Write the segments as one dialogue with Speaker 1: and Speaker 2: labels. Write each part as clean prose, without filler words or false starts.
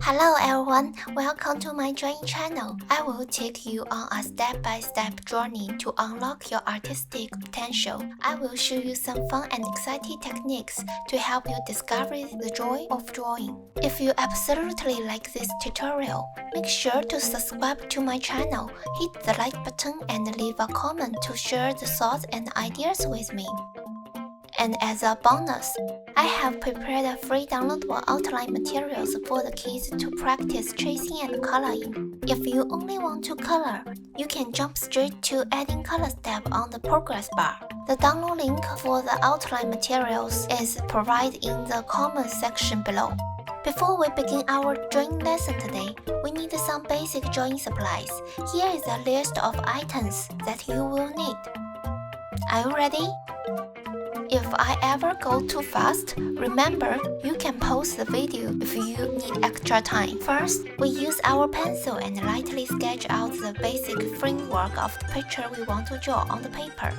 Speaker 1: Hello everyone, welcome to my drawing channel. I will take you on a step-by-step journey to unlock your artistic potential. I will show you some fun and exciting techniques to help you discover the joy of drawing. If you absolutely like this tutorial, make sure to subscribe to my channel, hit the like button and leave a comment to share the thoughts and ideas with me. And as a bonus, I have prepared a free downloadable outline materials for the kids to practice tracing and coloring. If you only want to color, you can jump straight to adding color step on the progress bar. The download link for the outline materials is provided in the comments section below. Before we begin our drawing lesson today, we need some basic drawing supplies. Here is a list of items that you will need. Are you ready? If I ever go too fast, remember you can pause the video if you need extra time. First, we use our pencil and lightly sketch out the basic framework of the picture we want to draw on the paper.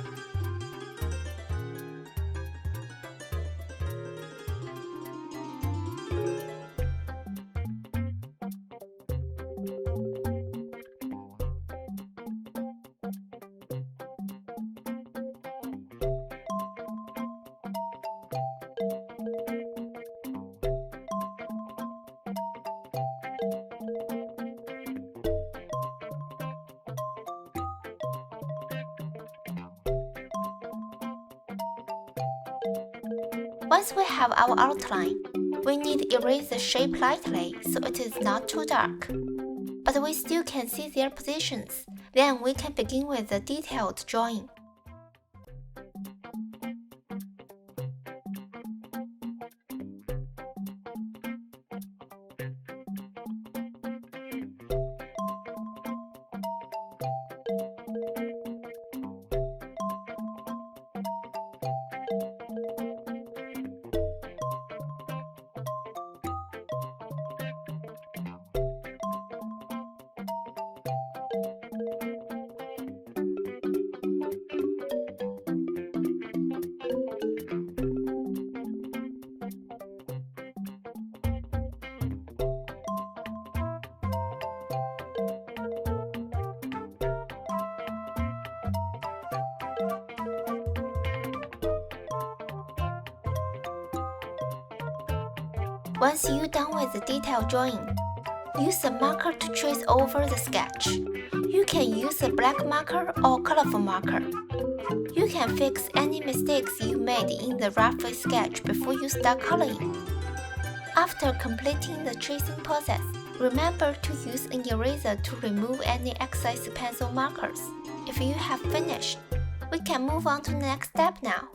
Speaker 1: Once we have our outline, we need to erase the shape lightly so it is not too dark. But we still can see their positions. Then we can begin with the detailed drawing. Once you're done with the detailed drawing, use a marker to trace over the sketch. You can use a black marker or colorful marker. You can fix any mistakes you made in the rough sketch before you start coloring. After completing the tracing process, remember to use an eraser to remove any excess pencil markers. If you have finished, we can move on to the next step now.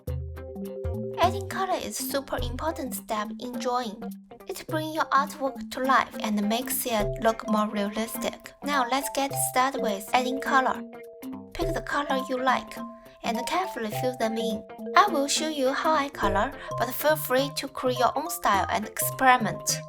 Speaker 1: Adding color is a super important step in drawing. It brings your artwork to life and makes it look more realistic. Now let's get started with adding color. Pick the color you like and carefully fill them in. I will show you how I color, but feel free to create your own style and experiment.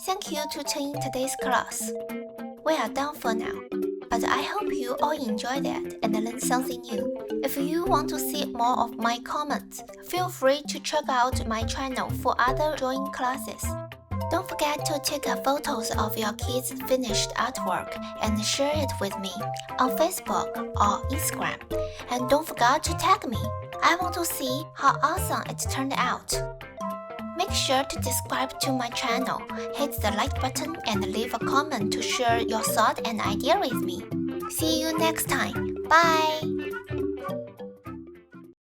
Speaker 1: Thank you to tuning today's class. We are done for now, but I hope you all enjoyed it and learned something new. If you want to see more of my comments, feel free to check out my channel for other drawing classes. Don't forget to take photos of your kids' finished artwork and share it with me on Facebook or Instagram. And don't forget to tag me. I want to see how awesome it turned out. Make sure to subscribe to my channel, hit the like button and leave a comment to share your thought and idea with me. See you next time. Bye!